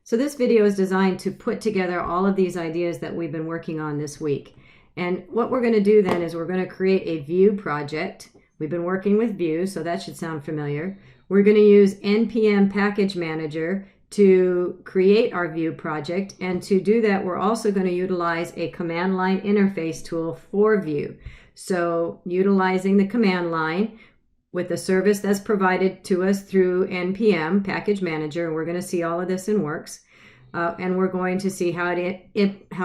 So this video is designed to put together all of these ideas that we've been working on this week. And what we're going to do then is we're going to create a Vue project. We've been working with Vue, so that should sound familiar. We're going to use Npm Package Manager to create our Vue project. And to do that, we're also going to utilize a command line interface tool for Vue. So utilizing the command line with the service that's provided to us through Npm Package Manager. We're going to see all of this in works. And we're going to see how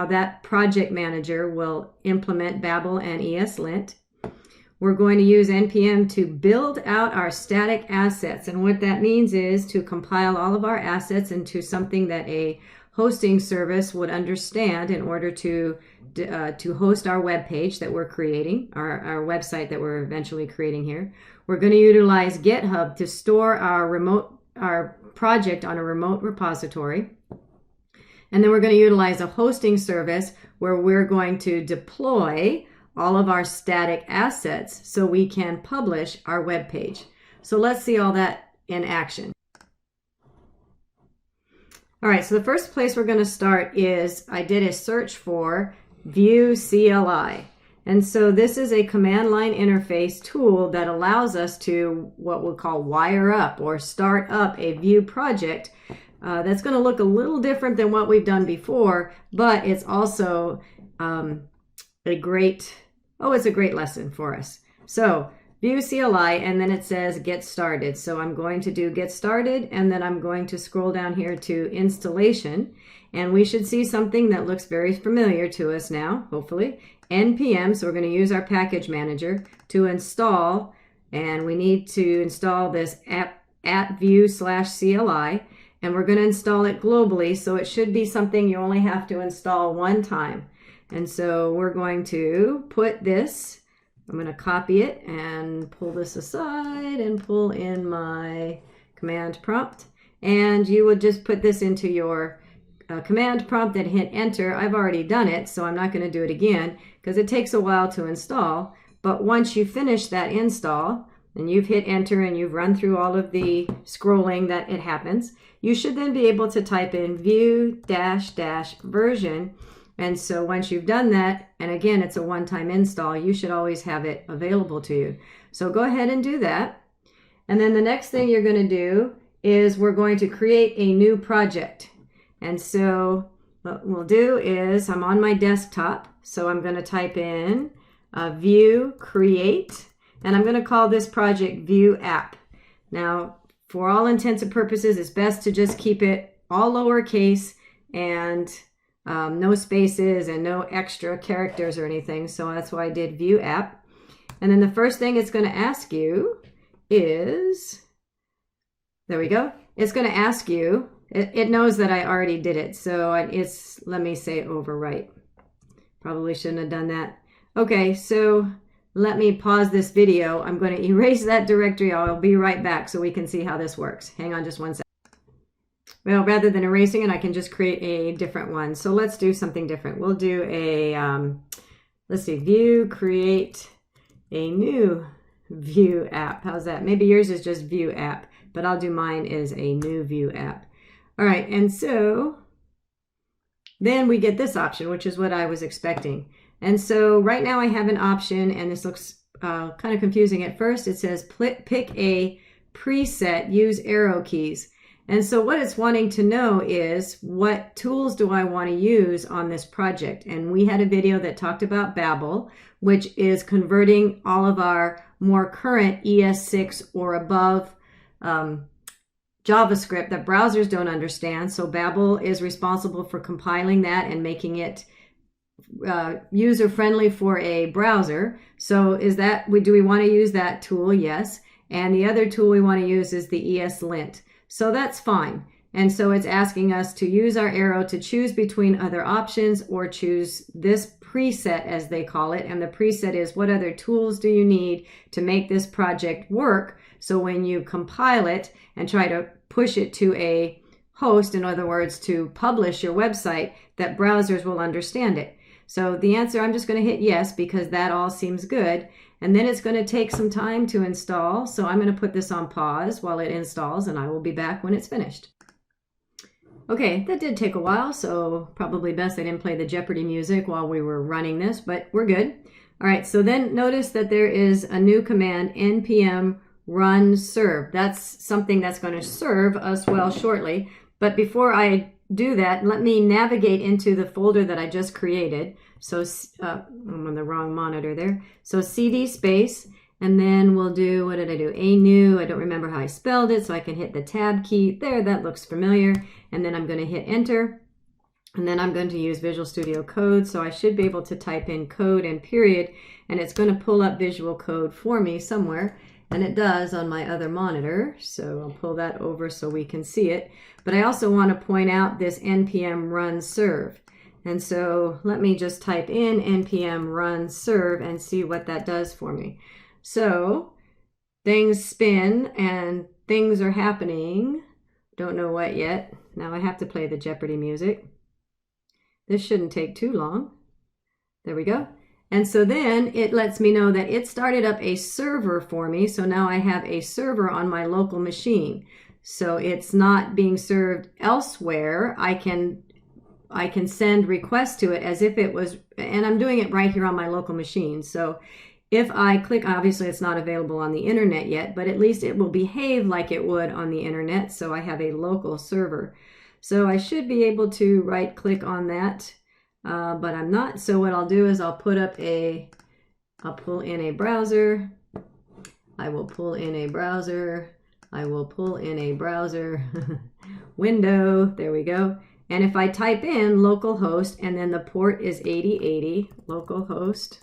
that project manager will implement Babel and ESLint. We're going to use NPM to build out our static assets. And what that means is to compile all of our assets into something that a hosting service would understand in order to host our web page that we're creating, our website that we're eventually creating here. We're going to utilize GitHub to store our project on a remote repository. And then we're going to utilize a hosting service where we're going to deploy all of our static assets so we can publish our web page. So let's see all that in action. All right, so the first place we're going to start is I did a search for Vue CLI. And so this is a command line interface tool that allows us to what we'll call wire up or start up a Vue project. That's going to look a little different than what we've done before, but it's also a great lesson for us. So Vue CLI, and then it says get started. So I'm going to do get started, and then I'm going to scroll down here to installation, and we should see something that looks very familiar to us now, hopefully. Npm, so we're going to use our package manager to install, and we need to install this at Vue/CLI, and we're going to install it globally, so it should be something you only have to install one time. And so we're going to put this, I'm going to copy it and pull this aside and pull in my command prompt. And you would just put this into your command prompt and hit enter. I've already done it, so I'm not going to do it again because it takes a while to install. But once you finish that install and you've hit enter and you've run through all of the scrolling that it happens, you should then be able to type in Vue -- version. And so once you've done that, and again, it's a one-time install, you should always have it available to you. So go ahead and do that. And then the next thing you're going to do is we're going to create a new project. And so what we'll do is I'm on my desktop. So I'm going to type in Vue create, and I'm going to call this project Vue app. Now, for all intents and purposes, it's best to just keep it all lowercase and no spaces and no extra characters or anything. So that's why I did Vue app. And then the first thing it's going to ask you is, there we go. It's going to ask you, it knows that I already did it. So let me say overwrite. Probably shouldn't have done that. Okay, so let me pause this video. I'm going to erase that directory. I'll be right back so we can see how this works. Hang on just one second. Well, rather than erasing it, I can just create a different one. So let's do something different. We'll do a, let's see, Vue create a new Vue app. How's that? Maybe yours is just Vue app, but I'll do mine as a new Vue app. All right, and so then we get this option, which is what I was expecting. And so right now I have an option, and this looks kind of confusing at first. It says pick a preset, use arrow keys. And so what it's wanting to know is what tools do I want to use on this project? And we had a video that talked about Babel, which is converting all of our more current ES6 or above JavaScript that browsers don't understand. So Babel is responsible for compiling that and making it user-friendly for a browser. So do we want to use that tool? Yes. And the other tool we want to use is the ESLint. So that's fine. And so it's asking us to use our arrow to choose between other options or choose this preset, as they call it. And the preset is what other tools do you need to make this project work? So when you compile it and try to push it to a host, in other words, to publish your website, that browsers will understand it. So the answer, I'm just going to hit yes because that all seems good. And then it's going to take some time to install. So I'm going to put this on pause while it installs, and I will be back when it's finished. Okay, that did take a while, so probably best I didn't play the Jeopardy music while we were running this, but we're good. All right, so then notice that there is a new command, Npm Run Serve. That's something that's going to serve us well shortly. But before I do that, let me navigate into the folder that I just created. So I'm on the wrong monitor there. So cd space, and then we'll do, what did I do? A new, I don't remember how I spelled it, so I can hit the tab key. There, that looks familiar. And then I'm going to hit enter. And then I'm going to use Visual Studio Code. So I should be able to type in code and period, and it's going to pull up Visual Code for me somewhere. And it does on my other monitor. So I'll pull that over so we can see it. But I also want to point out this Npm Run Serve. And so let me just type in Npm Run Serve and see what that does for me. So things spin and things are happening. Don't know what yet. Now I have to play the Jeopardy music. This shouldn't take too long. There we go. And so then it lets me know that it started up a server for me. So now I have a server on my local machine. So it's not being served elsewhere. I can send requests to it as if it was, and I'm doing it right here on my local machine. So if I click, obviously it's not available on the internet yet, but at least it will behave like it would on the internet. So I have a local server. So I should be able to right click on that, but I'm not. So what I'll do is I'll pull in a browser. I will pull in a browser. I will pull in a browser window. There we go. And if I type in localhost and then the port is 8080, localhost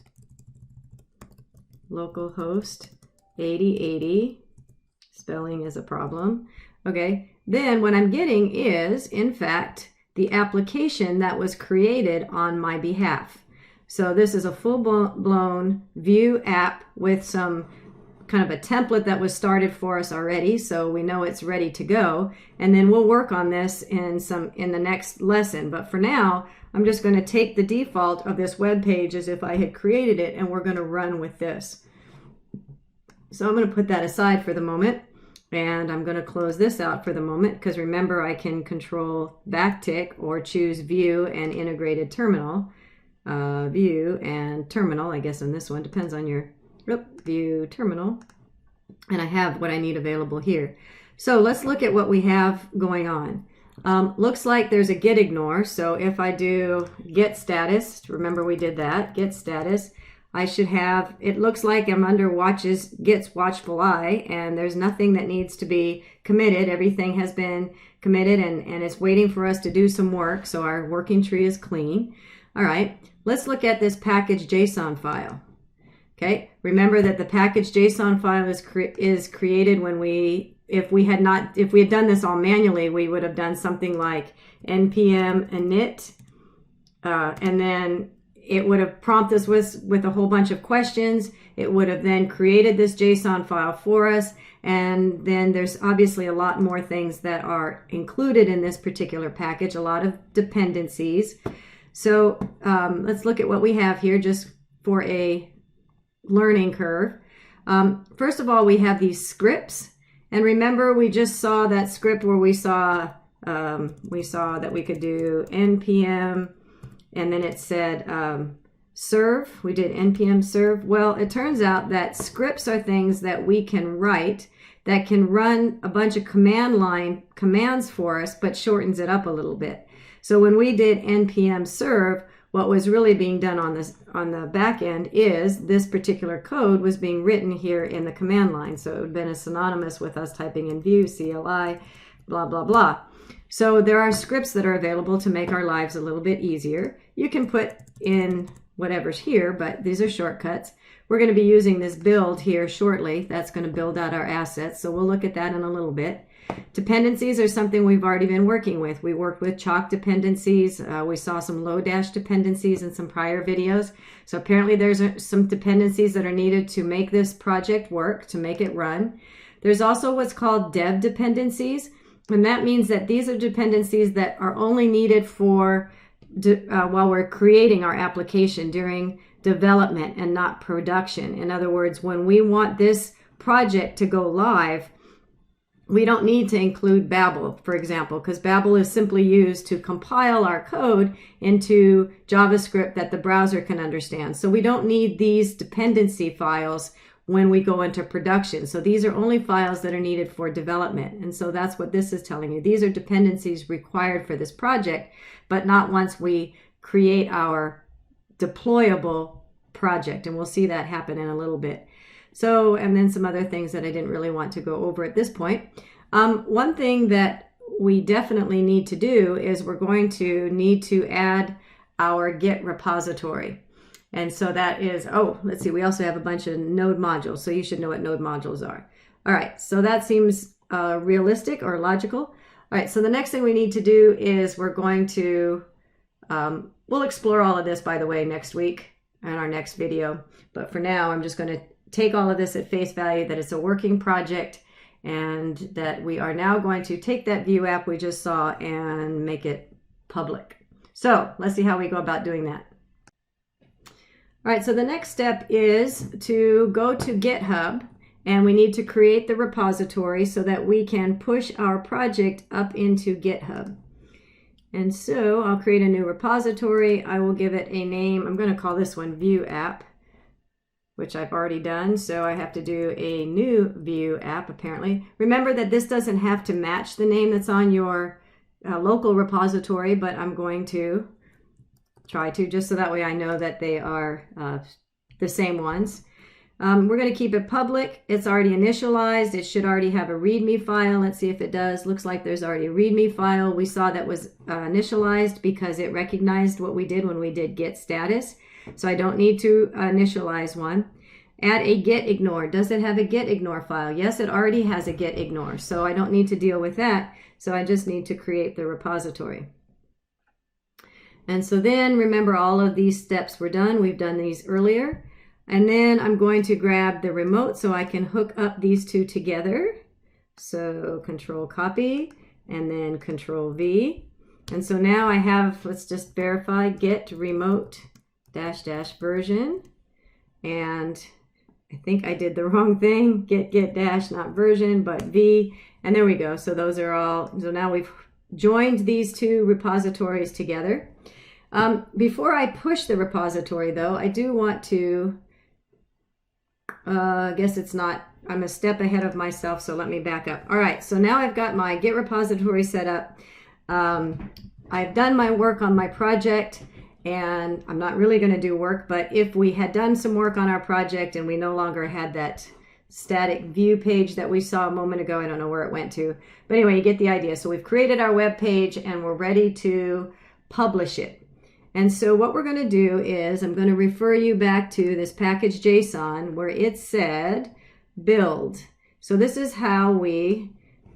8080, spelling is a problem. Okay, then what I'm getting is, in fact, the application that was created on my behalf. So this is a full-blown Vue app with some kind of a template that was started for us already, so we know it's ready to go. And then we'll work on this in the next lesson. But for now, I'm just going to take the default of this web page as if I had created it, and we're going to run with this. So I'm going to put that aside for the moment, and I'm going to close this out for the moment, because remember, I can control backtick or choose View and Integrated Terminal. View and Terminal, I guess on this one, depends on your View Terminal, and I have what I need available here. So let's look at what we have going on. Looks like there's a Git Ignore. So if I do Git status, remember we did that, Git status, I should have, it looks like I'm under Git's watchful eye, and there's nothing that needs to be committed. Everything has been committed, and it's waiting for us to do some work. So our working tree is clean. All right, let's look at this package JSON file. Okay, remember that the package JSON file is created when if we had done this all manually, we would have done something like npm init, and then it would have prompted us with a whole bunch of questions. It would have then created this JSON file for us, and then there's obviously a lot more things that are included in this particular package, a lot of dependencies. So let's look at what we have here just for a learning curve. First of all, we have these scripts, and remember we just saw that script where we saw that we could do npm, and then it said serve. We did npm serve. Well, it turns out that scripts are things that we can write that can run a bunch of command line commands for us, but shortens it up a little bit. So when we did npm serve, what was really being done on the back end is this particular code was being written here in the command line. So it would have been synonymous with us typing in Vue, CLI, blah, blah, blah. So there are scripts that are available to make our lives a little bit easier. You can put in whatever's here, but these are shortcuts. We're going to be using this build here shortly. That's going to build out our assets. So we'll look at that in a little bit. Dependencies are something we've already been working with. We worked with chalk dependencies. We saw some Lodash dependencies in some prior videos. So apparently there's some dependencies that are needed to make this project work, to make it run. There's also what's called dev dependencies. And that means that these are dependencies that are only needed for while we're creating our application during development and not production. In other words, when we want this project to go live, we don't need to include Babel, for example, because Babel is simply used to compile our code into JavaScript that the browser can understand. So we don't need these dependency files when we go into production. So these are only files that are needed for development. And so that's what this is telling you. These are dependencies required for this project, but not once we create our deployable project. And we'll see that happen in a little bit. So, and then some other things that I didn't really want to go over at this point. One thing that we definitely need to do is we're going to need to add our Git repository. And so that is, oh, let's see, we also have a bunch of node modules. So you should know what node modules are. All right, so that seems realistic or logical. All right, so the next thing we need to do is we're going to, we'll explore all of this, by the way, next week in our next video. But for now, I'm just going to take all of this at face value, that it's a working project, and that we are now going to take that Vue app we just saw and make it public. So let's see how we go about doing that. All right, so the next step is to go to GitHub, and we need to create the repository so that we can push our project up into GitHub. And so I'll create a new repository. I will give it a name. I'm going to call this one Vue app, which I've already done. So I have to do a new Vue app, apparently. Remember that this doesn't have to match the name that's on your local repository, but I'm going to try to, just so that way I know that they are the same ones. We're going to keep it public. It's already initialized. It should already have a README file. Let's see if it does. Looks like there's already a README file. We saw that was initialized because it recognized what we did when we did git status. So I don't need to initialize one. Add a Git Ignore. Does it have a Git Ignore file? Yes, it already has a Git Ignore. So I don't need to deal with that. So I just need to create the repository. And so then remember, all of these steps were done. We've done these earlier. And then I'm going to grab the remote so I can hook up these two together. So Control Copy and then Control V. And so now I have, let's just verify, git remote -- version. And I think I did the wrong thing. Git dash, not version, but V. And there we go. So those are all, so now we've joined these two repositories together. Before I push the repository though, I do want to, I guess it's not, I'm a step ahead of myself, so let me back up. All right, so now I've got my Git repository set up. I've done my work on my project, and I'm not really going to do work, but if we had done some work on our project and we no longer had that static view page that we saw a moment ago, I don't know where it went to, but anyway, you get the idea. So we've created our web page and we're ready to publish it. And so what we're going to do is I'm going to refer you back to this package JSON where it said build. So this is how we,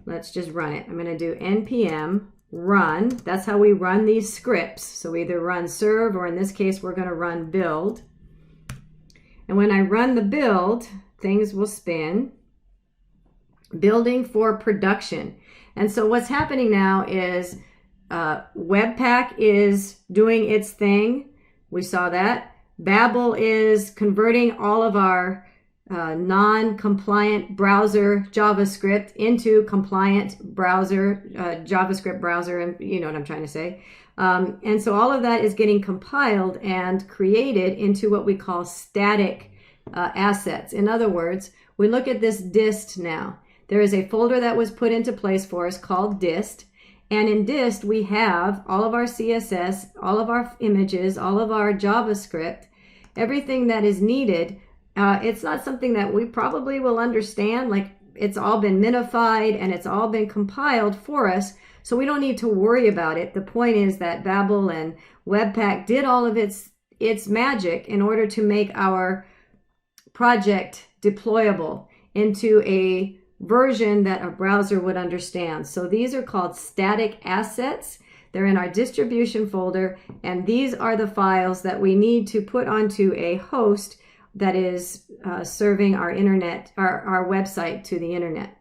let's just run it. I'm going to do npm run. That's how we run these scripts. So we either run serve, or in this case, we're going to run build. And when I run the build, things will spin. Building for production. And so what's happening now is Webpack is doing its thing. We saw that. Babel is converting all of our non-compliant browser JavaScript into compliant browser, JavaScript browser, and you know what I'm trying to say. And so all of that is getting compiled and created into what we call static assets. In other words, we look at this dist now. There is a folder that was put into place for us called dist. And in dist, we have all of our CSS, all of our images, all of our JavaScript, everything that is needed. It's not something that we probably will understand. Like, it's all been minified and it's all been compiled for us. So we don't need to worry about it. The point is that Babel and Webpack did all of its magic in order to make our project deployable into a version that a browser would understand. So these are called static assets. They're in our distribution folder, and these are the files that we need to put onto a host that is serving our internet, our website to the internet.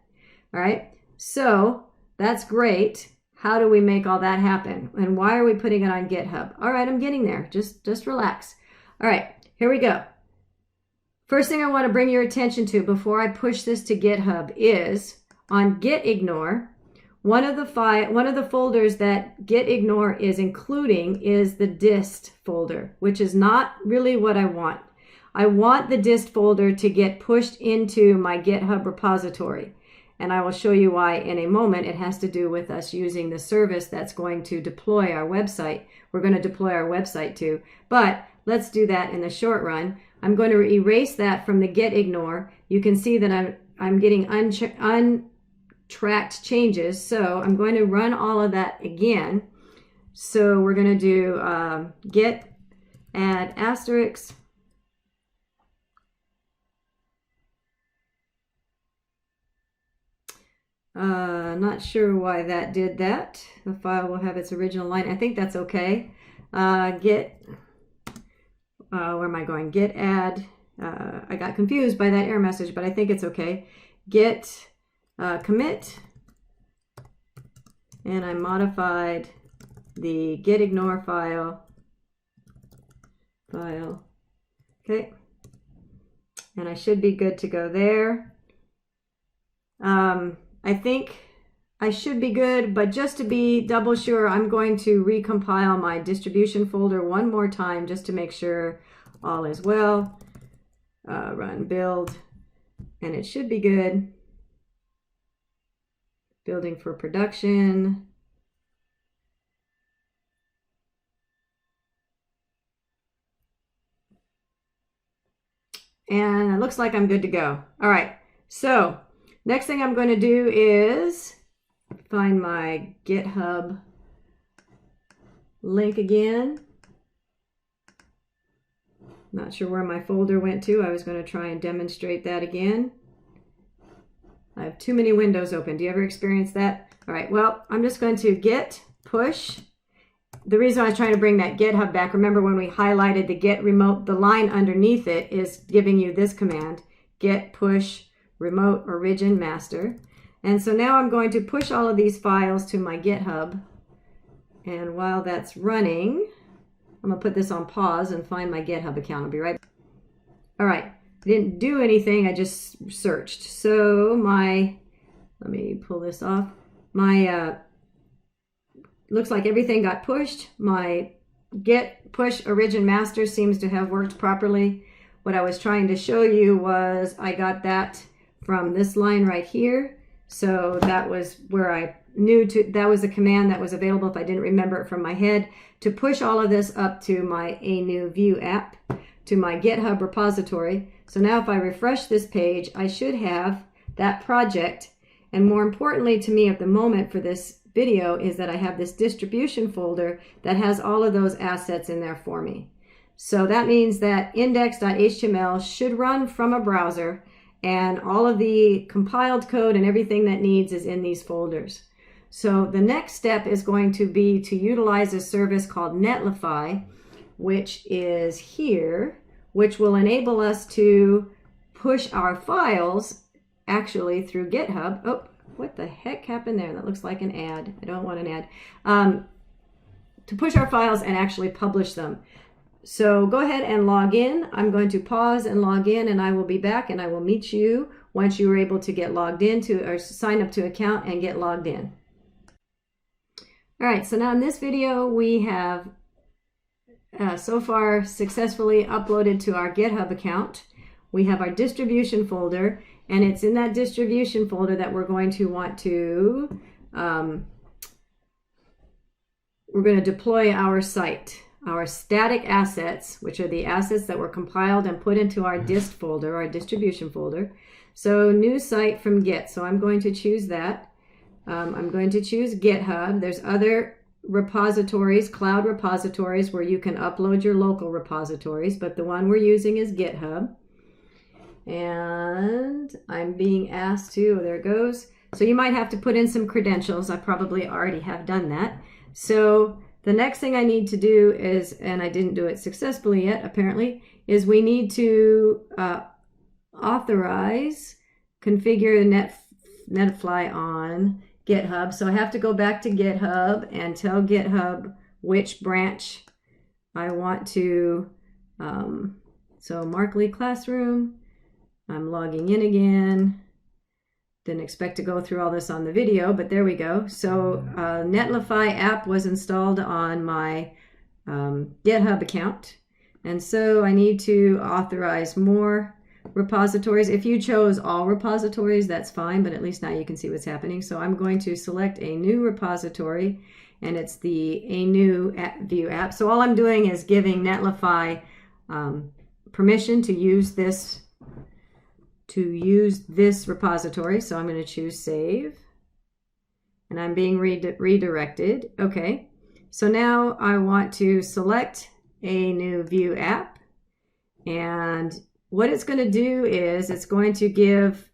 All right, so that's great. How do we make all that happen? And why are we putting it on GitHub? All right, I'm getting there. Just relax. All right, here we go. First thing I want to bring your attention to before I push this to GitHub is on Git Ignore, one of the folders that Git Ignore is including is the dist folder, which is not really what I want. I want the dist folder to get pushed into my GitHub repository. And I will show you why in a moment. It has to do with us using the service that's going to deploy our website. We're going to deploy our website to. But let's do that in the short run. I'm going to erase that from the Git Ignore. You can see that I'm getting untracked changes. So I'm going to run all of that again. So we're going to do git add asterisk. Not sure why that did that. The file will have its original line. I think that's okay. Where am I going? Git add. I got confused by that error message, but I think it's okay. Git commit. And I modified the Git Ignore file. Okay. And I should be good to go there. I think I should be good, but just to be double sure, I'm going to recompile my distribution folder one more time just to make sure all is well. Run build, and it should be good. Building for production. And it looks like I'm good to go. All right, so next thing I'm going to do is find my GitHub link again. Not sure where my folder went to. I was going to try and demonstrate that again. I have too many windows open. Do you ever experience that? All right, well, I'm just going to git push. The reason I was trying to bring that GitHub back, remember when we highlighted the git remote, the line underneath it is giving you this command, git push remote origin master. And so now I'm going to push all of these files to my GitHub. And while that's running, I'm going to put this on pause and find my GitHub account. I'll be right back. All right, I didn't do anything. I just searched. So let me pull this off. Looks like everything got pushed. My git push origin master seems to have worked properly. What I was trying to show you was I got that from this line right here. So that was where I knew that was a command that was available if I didn't remember it from my head, to push all of this up to my A New View app, to my GitHub repository. So now if I refresh this page, I should have that project. And more importantly to me at the moment for this video is that I have this distribution folder that has all of those assets in there for me. So that means that index.html should run from a browser, and all of the compiled code and everything that needs is in these folders. So the next step is going to be to utilize a service called Netlify, which is here, which will enable us to push our files actually through GitHub. Oh, what the heck happened there? That looks like an ad. I don't want an ad. To push our files and actually publish them. So go ahead and log in. I'm going to pause and log in, and I will be back, and I will meet you once you are able to get logged into or sign up to account and get logged in. All right, so now in this video, we have so far successfully uploaded to our GitHub account. We have our distribution folder, and it's in that distribution folder that we're going to want to, we're going to deploy our site. Our static assets, which are the assets that were compiled and put into our dist folder, our distribution folder. So new site from Git. So I'm going to choose that. I'm going to choose GitHub. There's other repositories, cloud repositories, where you can upload your local repositories, but the one we're using is GitHub. And I'm being asked to, oh, there it goes. So you might have to put in some credentials. I probably already have done that. So the next thing I need to do is, and I didn't do it successfully yet apparently, is we need to authorize, configure Netlify on GitHub. So I have to go back to GitHub and tell GitHub which branch I want to, so Markley Classroom, I'm logging in again. Didn't expect to go through all this on the video, but there we go. So Netlify app was installed on my GitHub account. And so I need to authorize more repositories. If you chose all repositories, that's fine, but at least now you can see what's happening. So I'm going to select a new repository, and it's the a new view app. So all I'm doing is giving Netlify permission to use this repository. So I'm going to choose save, and I'm being redirected. Okay, so now I want to select a new view app, and what it's going to do is it's going to give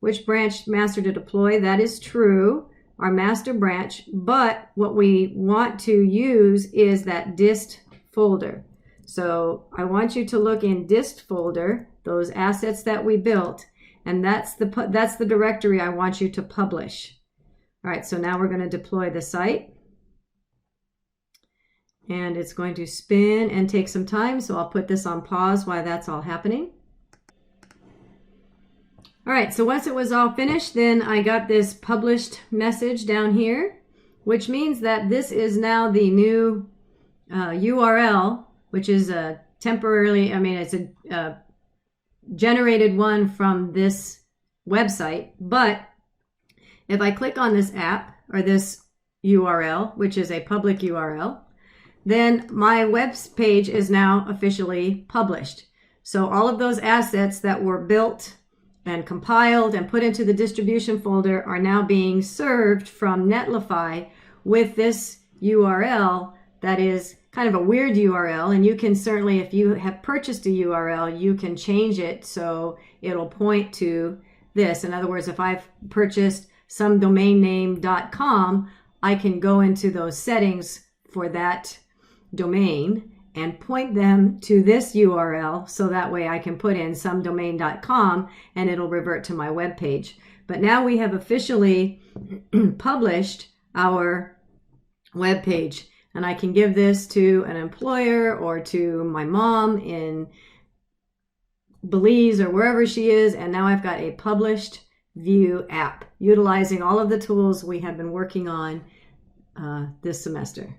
which branch master to deploy. That is true, our master branch, but what we want to use is that dist folder. So I want you to look in dist folder, those assets that we built, and that's the directory I want you to publish. All right, so now we're going to deploy the site, and it's going to spin and take some time, so I'll put this on pause while that's all happening. All right, so once it was all finished, then I got this published message down here, which means that this is now the new URL, which is a temporarily, it's a generated one from this website. But if I click on this app or this URL, which is a public URL, then my web page is now officially published. So all of those assets that were built and compiled and put into the distribution folder are now being served from Netlify with this URL that is kind of a weird URL. And you can certainly, if you have purchased a URL, you can change it so it'll point to this. In other words, if I've purchased some domain name.com, I can go into those settings for that domain and point them to this URL, so that way I can put in somedomain.com and it'll revert to my web page. But now we have officially published our web page, and I can give this to an employer or to my mom in Belize or wherever she is, and now I've got a published Vue app utilizing all of the tools we have been working on this semester.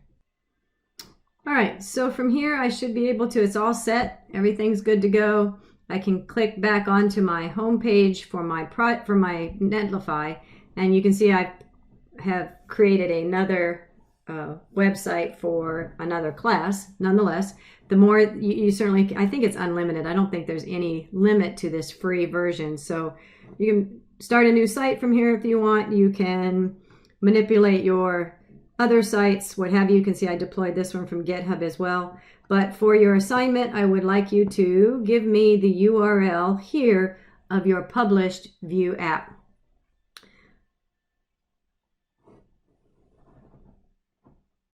All right, so from here I should be able to, it's all set, everything's good to go. I can click back onto my home page for my Netlify, and you can see I have created another website for another class. Nonetheless, the more you certainly, I think it's unlimited. I don't think there's any limit to this free version. So you can start a new site from here if you want. You can manipulate your other sites, what have you. You can see I deployed this one from GitHub as well. But for your assignment, I would like you to give me the URL here of your published Vue app.